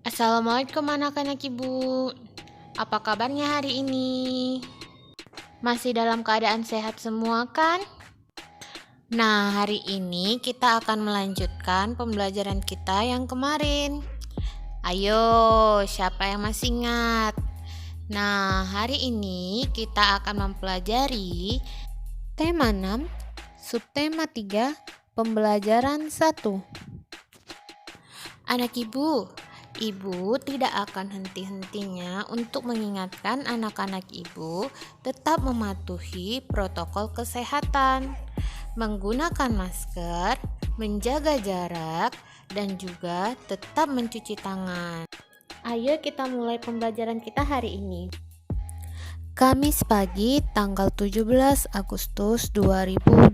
Assalamualaikum anak-anak ibu. Apa kabarnya hari ini? Masih dalam keadaan sehat semua kan? Nah, hari ini kita akan melanjutkan pembelajaran kita yang kemarin. Ayo, siapa yang masih ingat? Nah, hari ini kita akan mempelajari tema 6, subtema 3, pembelajaran 1. Anak ibu tidak akan henti-hentinya untuk mengingatkan anak-anak ibu tetap mematuhi protokol kesehatan, menggunakan masker, menjaga jarak, dan juga tetap mencuci tangan. Ayo kita mulai pembelajaran kita hari ini. Kamis pagi tanggal 17 Agustus 2018.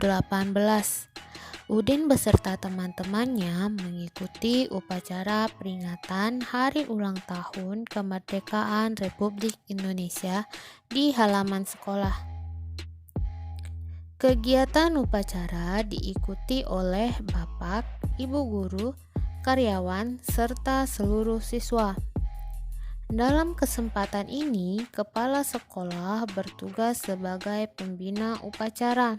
Udin beserta teman-temannya mengikuti upacara peringatan Hari Ulang Tahun Kemerdekaan Republik Indonesia di halaman sekolah. Kegiatan upacara diikuti oleh Bapak, Ibu guru, karyawan, serta seluruh siswa. Dalam kesempatan ini, kepala sekolah bertugas sebagai pembina upacara.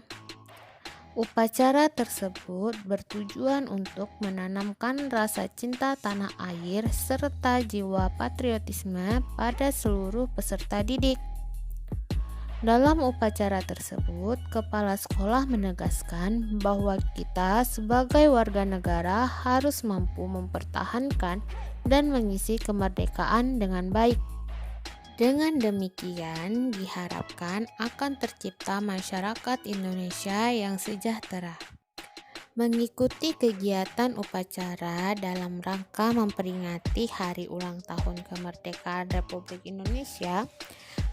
Upacara tersebut bertujuan untuk menanamkan rasa cinta tanah air serta jiwa patriotisme pada seluruh peserta didik. Dalam upacara tersebut, kepala sekolah menegaskan bahwa kita sebagai warga negara harus mampu mempertahankan dan mengisi kemerdekaan dengan baik. Dengan demikian, diharapkan akan tercipta masyarakat Indonesia yang sejahtera. Mengikuti kegiatan upacara dalam rangka memperingati Hari Ulang Tahun Kemerdekaan Republik Indonesia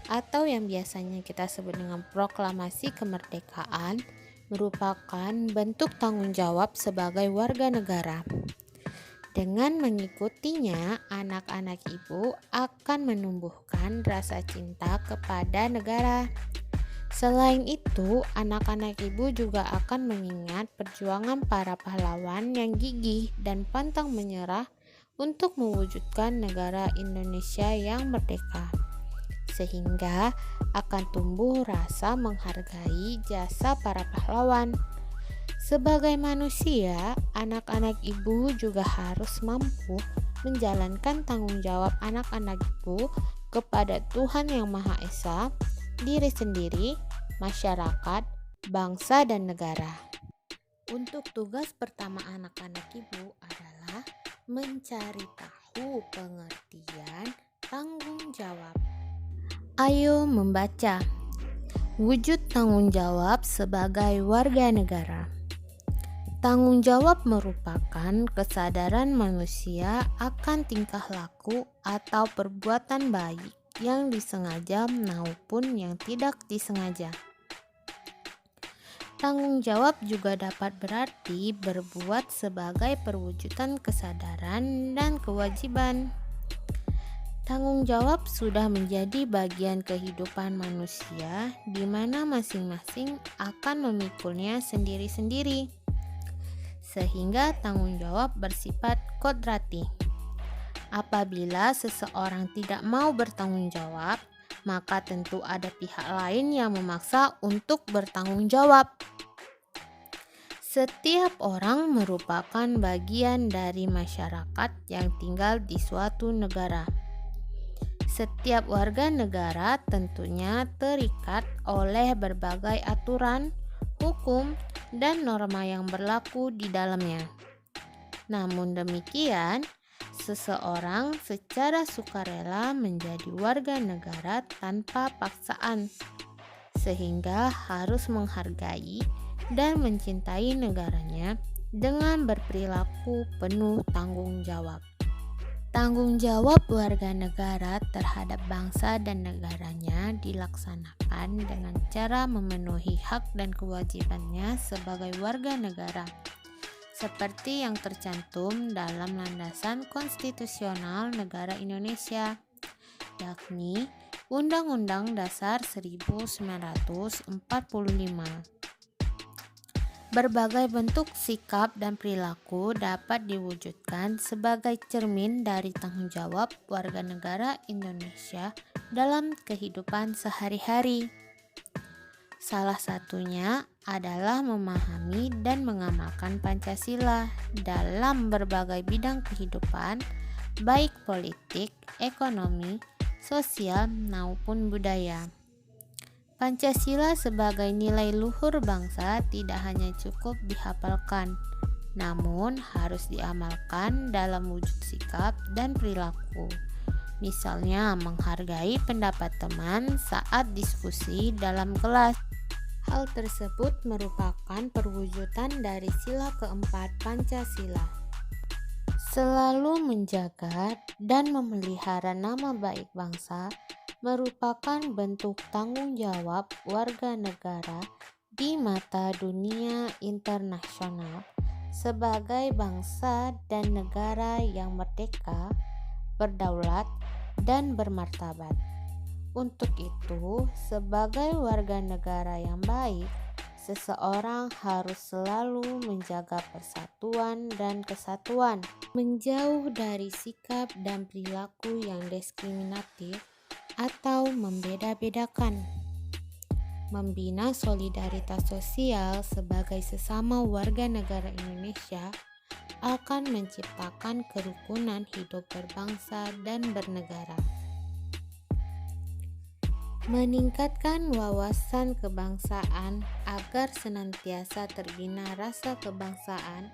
atau yang biasanya kita sebut dengan Proklamasi Kemerdekaan merupakan bentuk tanggung jawab sebagai warga negara. Dengan mengikutinya, anak-anak ibu akan menumbuhkan rasa cinta kepada negara. Selain itu, anak-anak ibu juga akan mengingat perjuangan para pahlawan yang gigih dan pantang menyerah untuk mewujudkan negara Indonesia yang merdeka. Sehingga akan tumbuh rasa menghargai jasa para pahlawan. Sebagai manusia, anak-anak ibu juga harus mampu menjalankan tanggung jawab anak-anak ibu kepada Tuhan Yang Maha Esa, diri sendiri, masyarakat, bangsa, dan negara. Untuk tugas pertama anak-anak ibu adalah mencari tahu pengertian tanggung jawab. Ayo membaca. Wujud tanggung jawab sebagai warga negara. Tanggung jawab merupakan kesadaran manusia akan tingkah laku atau perbuatan baik yang disengaja maupun yang tidak disengaja. Tanggung jawab juga dapat berarti berbuat sebagai perwujudan kesadaran dan kewajiban. Tanggung jawab sudah menjadi bagian kehidupan manusia di mana masing-masing akan memikulnya sendiri-sendiri. Sehingga tanggung jawab bersifat kodrati. Apabila seseorang tidak mau bertanggung jawab, maka tentu ada pihak lain yang memaksa untuk bertanggung jawab. Setiap orang merupakan bagian dari masyarakat yang tinggal di suatu negara. Setiap warga negara tentunya terikat oleh berbagai aturan, hukum, dan norma yang berlaku di dalamnya. Namun demikian, seseorang secara sukarela menjadi warga negara tanpa paksaan, sehingga harus menghargai dan mencintai negaranya dengan berperilaku penuh tanggung jawab. Tanggung jawab warga negara terhadap bangsa dan negaranya dilaksanakan dengan cara memenuhi hak dan kewajibannya sebagai warga negara, seperti yang tercantum dalam landasan konstitusional negara Indonesia, yakni Undang-Undang Dasar 1945. Berbagai bentuk sikap dan perilaku dapat diwujudkan sebagai cermin dari tanggung jawab warga negara Indonesia dalam kehidupan sehari-hari. Salah satunya adalah memahami dan mengamalkan Pancasila dalam berbagai bidang kehidupan, baik politik, ekonomi, sosial, maupun budaya. Pancasila sebagai nilai luhur bangsa tidak hanya cukup dihafalkan, namun harus diamalkan dalam wujud sikap dan perilaku. Misalnya, menghargai pendapat teman saat diskusi dalam kelas. Hal tersebut merupakan perwujudan dari sila keempat Pancasila. Selalu menjaga dan memelihara nama baik bangsa merupakan bentuk tanggung jawab warga negara di mata dunia internasional sebagai bangsa dan negara yang merdeka, berdaulat, dan bermartabat. Untuk itu, sebagai warga negara yang baik, seseorang harus selalu menjaga persatuan dan kesatuan, menjauh dari sikap dan perilaku yang diskriminatif atau membeda-bedakan, membina solidaritas sosial sebagai sesama warga negara Indonesia akan menciptakan kerukunan hidup berbangsa dan bernegara. Meningkatkan wawasan kebangsaan agar senantiasa terbina rasa kebangsaan,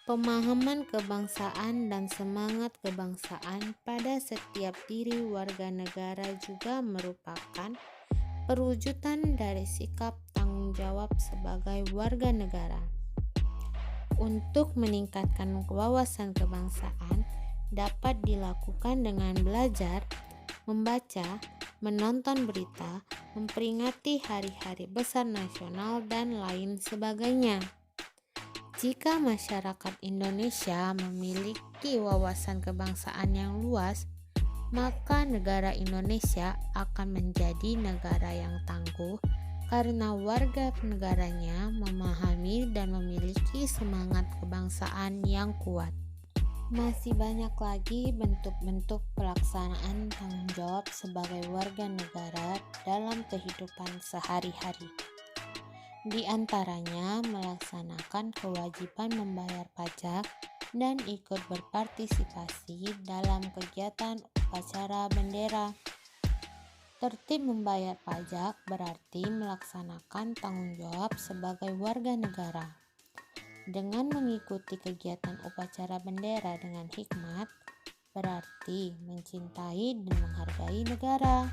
pemahaman kebangsaan dan semangat kebangsaan pada setiap diri warga negara juga merupakan perwujudan dari sikap tanggung jawab sebagai warga negara. Untuk meningkatkan wawasan kebangsaan dapat dilakukan dengan belajar, membaca, menonton berita, memperingati hari-hari besar nasional, dan lain sebagainya. Jika masyarakat Indonesia memiliki wawasan kebangsaan yang luas, maka negara Indonesia akan menjadi negara yang tangguh karena warga negaranya memahami dan memiliki semangat kebangsaan yang kuat. Masih banyak lagi bentuk-bentuk pelaksanaan tanggung jawab sebagai warga negara dalam kehidupan sehari-hari. Di antaranya melaksanakan kewajiban membayar pajak dan ikut berpartisipasi dalam kegiatan upacara bendera. Tertib membayar pajak berarti melaksanakan tanggung jawab sebagai warga negara. Dengan mengikuti kegiatan upacara bendera dengan hikmat, berarti mencintai dan menghargai negara.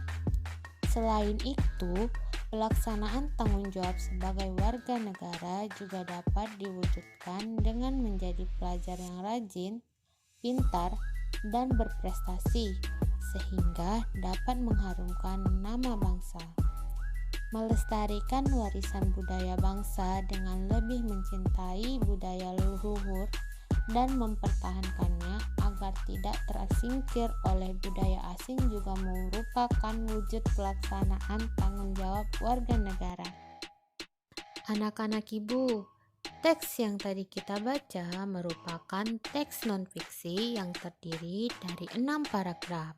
Selain itu, pelaksanaan tanggung jawab sebagai warga negara juga dapat diwujudkan dengan menjadi pelajar yang rajin, pintar, dan berprestasi, sehingga dapat mengharumkan nama bangsa. Melestarikan warisan budaya bangsa dengan lebih mencintai budaya leluhur dan mempertahankannya agar tidak tersingkir oleh budaya asing juga merupakan wujud pelaksanaan tanggung jawab warga negara. Anak-anak ibu, teks yang tadi kita baca merupakan teks non-fiksi yang terdiri dari 6 paragraf.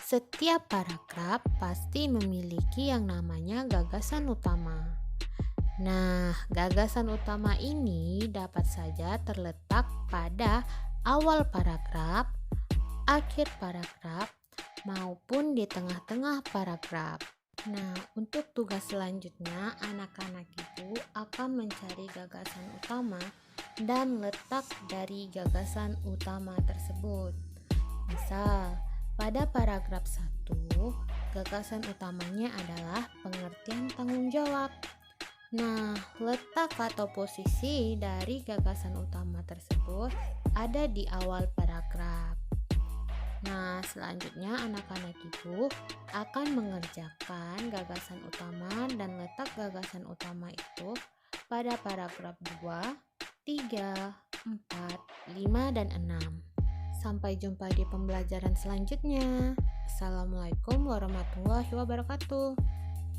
Setiap paragraf pasti memiliki yang namanya gagasan utama. Nah, gagasan utama ini dapat saja terletak pada awal paragraf, akhir paragraf, maupun di tengah-tengah paragraf. Nah, untuk tugas selanjutnya, anak-anak ibu akan mencari gagasan utama dan letak dari gagasan utama tersebut. Misal, pada paragraf 1, gagasan utamanya adalah pengertian tanggung jawab. Nah, letak atau posisi dari gagasan utama tersebut ada di awal paragraf. Nah, selanjutnya anak-anak ibu akan mengerjakan gagasan utama dan letak gagasan utama itu pada paragraf 2, 3, 4, 5, dan 6. Sampai jumpa di pembelajaran selanjutnya. Assalamualaikum warahmatullahi wabarakatuh.